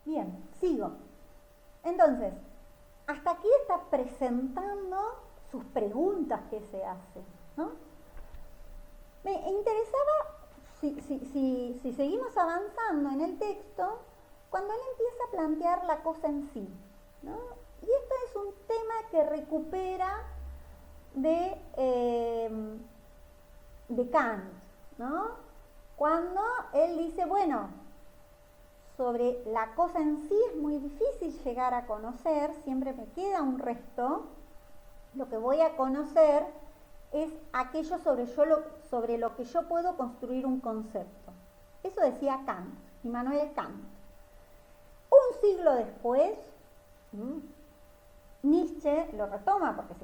Bien, sigo. Entonces, hasta aquí está presentando sus preguntas que se hace, ¿no? Me interesaba, si seguimos avanzando en el texto, cuando él empieza a plantear la cosa en sí, ¿no? Y esto es un tema que recupera de Kant, ¿no? Cuando él dice, bueno, sobre la cosa en sí es muy difícil llegar a conocer, siempre me queda un resto, lo que voy a conocer es aquello sobre lo que yo puedo construir un concepto. Eso decía Kant, Immanuel Kant. Un siglo después, Nietzsche lo retoma porque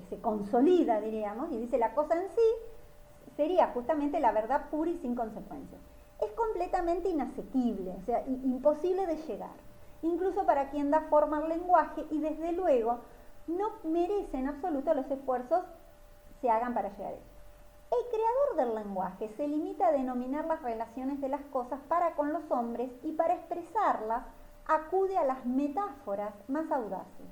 se consolida, diríamos, y dice la cosa en sí sería justamente la verdad pura y sin consecuencias. Es completamente inasequible, o sea, imposible de llegar, incluso para quien da forma al lenguaje, y desde luego no merece en absoluto los esfuerzos se hagan para llegar a él. El creador del lenguaje se limita a denominar las relaciones de las cosas para con los hombres y para expresarlas acude a las metáforas más audaces.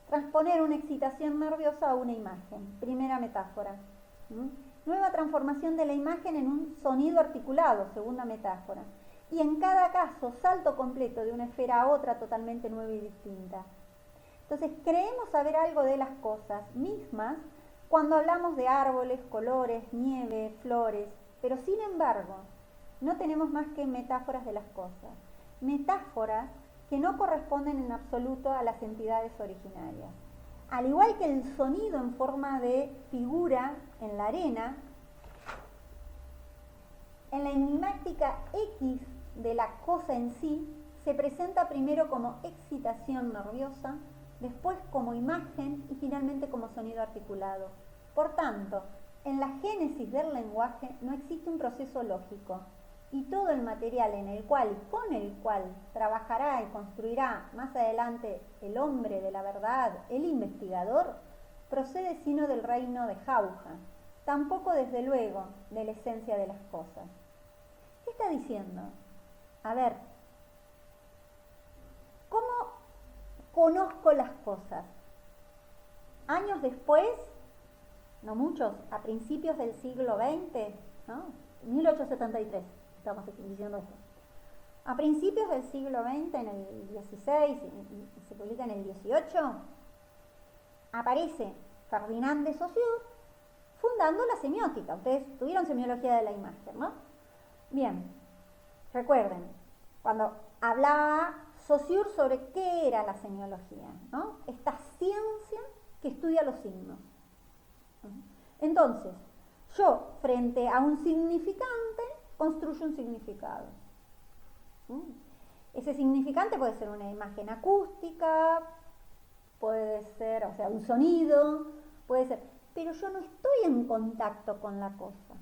Transponer una excitación nerviosa a una imagen. Primera metáfora. Nueva transformación de la imagen en un sonido articulado. Segunda metáfora. Y en cada caso, salto completo de una esfera a otra totalmente nueva y distinta. Entonces, creemos saber algo de las cosas mismas cuando hablamos de árboles, colores, nieve, flores, pero sin embargo, no tenemos más que metáforas de las cosas. Metáforas que no corresponden en absoluto a las entidades originarias. Al igual que el sonido en forma de figura en la arena, en la enigmática X de la cosa en sí, se presenta primero como excitación nerviosa, después como imagen y finalmente como sonido articulado. Por tanto, en la génesis del lenguaje no existe un proceso lógico, y todo el material en el cual y con el cual trabajará y construirá más adelante el hombre de la verdad, el investigador, procede sino del reino de jauja, tampoco desde luego de la esencia de las cosas. ¿Qué está diciendo? A ver, ¿cómo conozco las cosas? Años después, no muchos, a principios del siglo XX, ¿no? 1873. Estamos diciendo esto. A principios del siglo XX, en el XVI y se publica en el XVIII, aparece Ferdinand de Saussure fundando la semiótica. Ustedes tuvieron semiología de la imagen, ¿no? Bien, recuerden, cuando hablaba Saussure sobre qué era la semiología, ¿no? Esta ciencia que estudia los signos. Entonces, yo, frente a un significante, construyo un significado. Ese significante puede ser una imagen acústica, puede ser, o sea, un sonido, puede ser, pero yo no estoy en contacto con la cosa.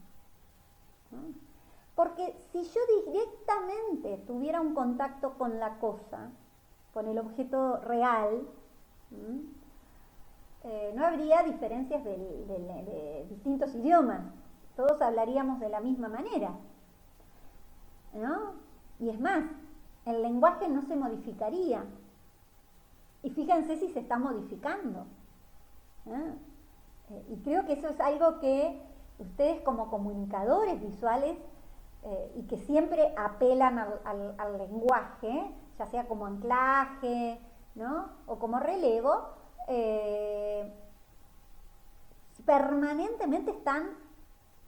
Porque si yo directamente tuviera un contacto con la cosa, con el objeto real, no habría diferencias de distintos idiomas, todos hablaríamos de la misma manera, ¿no? Y es más, el lenguaje no se modificaría. Y fíjense si se está modificando. Y creo que eso es algo que ustedes como comunicadores visuales y que siempre apelan al lenguaje, ya sea como anclaje, ¿no? O como relevo, permanentemente están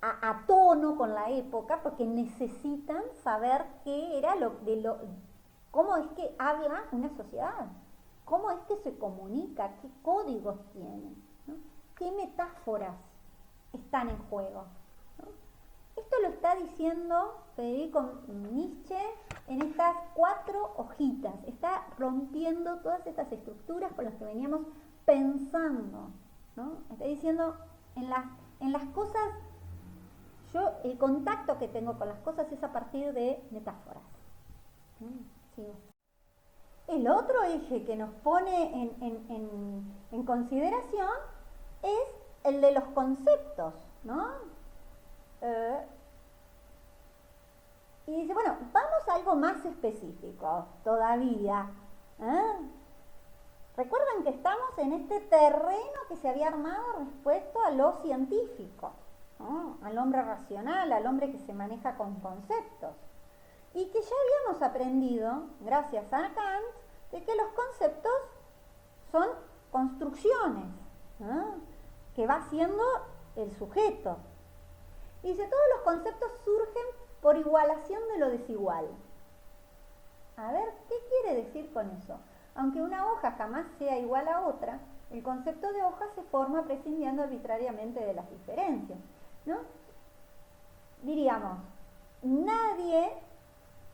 a tono con la época porque necesitan saber qué era cómo es que habla una sociedad, cómo es que se comunica, qué códigos tiene, ¿no? Qué metáforas están en juego, ¿no? Esto lo está diciendo Federico Nietzsche en estas 4 hojitas, está rompiendo todas estas estructuras con las que veníamos pensando, ¿no? Está diciendo en las cosas. Yo, el contacto que tengo con las cosas es a partir de metáforas. Sí. El otro eje que nos pone en consideración es el de los conceptos, ¿no? Y dice, bueno, vamos a algo más específico todavía. Recuerden que estamos en este terreno que se había armado respecto a lo científico, ¿no? Al hombre racional, al hombre que se maneja con conceptos. Y que ya habíamos aprendido, gracias a Kant, de que los conceptos son construcciones, ¿no? Que va haciendo el sujeto. Y dice, todos los conceptos surgen por igualación de lo desigual. A ver, ¿qué quiere decir con eso? Aunque una hoja jamás sea igual a otra, el concepto de hoja se forma prescindiendo arbitrariamente de las diferencias, ¿no? Diríamos, nadie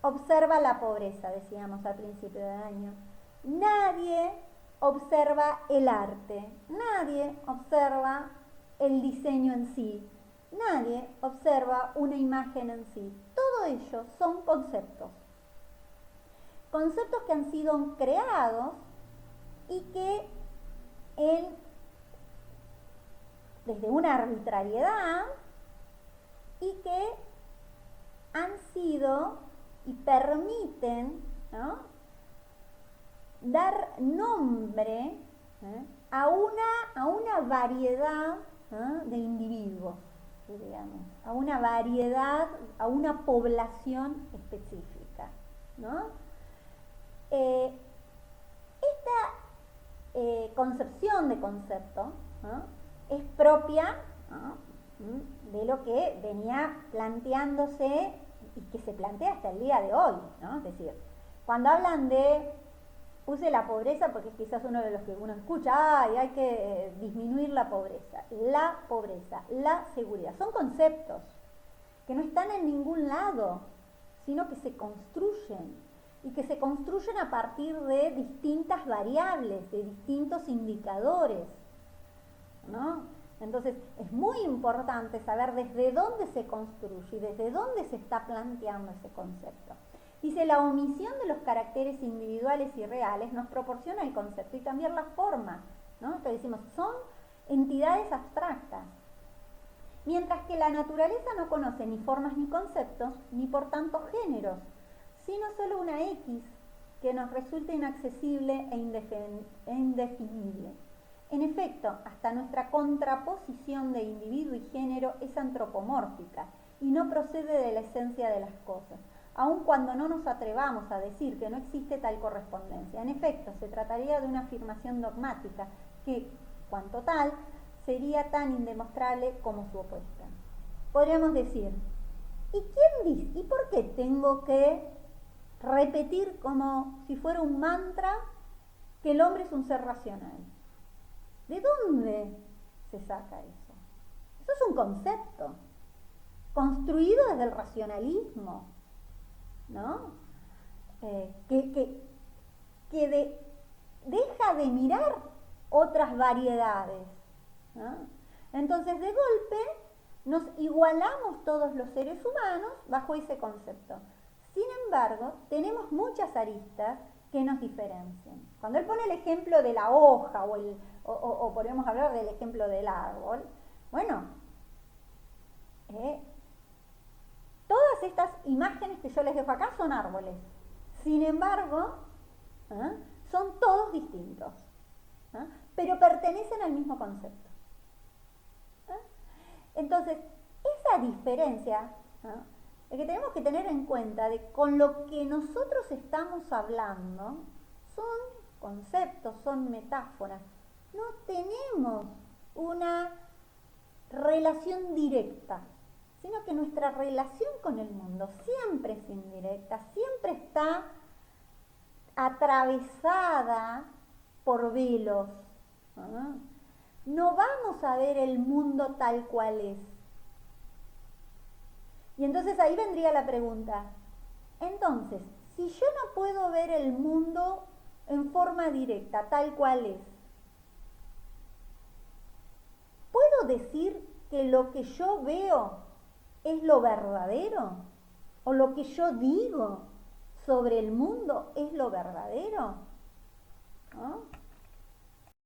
observa la pobreza, decíamos al principio del año. Nadie observa el arte, nadie observa el diseño en sí, nadie observa una imagen en sí. Todo ello son conceptos. Conceptos que han sido creados y que desde una arbitrariedad y que han sido y permiten, ¿no?, dar nombre a una variedad de individuos, digamos, a una variedad, a una población específica, ¿no? Esta concepción de concepto, ¿no?, es propia, ¿no?, de lo que venía planteándose y que se plantea hasta el día de hoy, ¿no? Es decir, cuando hablan de, puse la pobreza porque es quizás uno de los que uno escucha, ay, hay que disminuir la pobreza, la seguridad, son conceptos que no están en ningún lado, sino que se construyen y que se construyen a partir de distintas variables, de distintos indicadores, ¿no? Entonces, es muy importante saber desde dónde se construye y desde dónde se está planteando ese concepto. Dice, la omisión de los caracteres individuales y reales nos proporciona el concepto y también la forma, ¿no? Que decimos, son entidades abstractas. Mientras que la naturaleza no conoce ni formas ni conceptos, ni por tanto géneros, sino solo una X que nos resulta inaccesible e indefinible. En efecto, hasta nuestra contraposición de individuo y género es antropomórfica y no procede de la esencia de las cosas, aun cuando no nos atrevamos a decir que no existe tal correspondencia. En efecto, se trataría de una afirmación dogmática que, cuanto tal, sería tan indemostrable como su opuesta. Podríamos decir, ¿y quién dice? ¿Y por qué tengo que repetir como si fuera un mantra que el hombre es un ser racional? ¿De dónde se saca eso? Eso es un concepto construido desde el racionalismo, ¿no? Deja de mirar otras variedades, ¿no? Entonces, de golpe, nos igualamos todos los seres humanos bajo ese concepto. Sin embargo, tenemos muchas aristas que nos diferencian. Cuando él pone el ejemplo de la hoja o podemos hablar del ejemplo del árbol, bueno, todas estas imágenes que yo les dejo acá son árboles. Sin embargo, son todos distintos, pero pertenecen al mismo concepto. Entonces, esa diferencia, es que tenemos que tener en cuenta de con lo que nosotros estamos hablando son conceptos, son metáforas. No tenemos una relación directa, sino que nuestra relación con el mundo siempre es indirecta, siempre está atravesada por velos. No vamos a ver el mundo tal cual es. Y entonces ahí vendría la pregunta, entonces, si yo no puedo ver el mundo en forma directa, tal cual es, ¿puedo decir que lo que yo veo es lo verdadero? ¿O lo que yo digo sobre el mundo es lo verdadero? ¿No?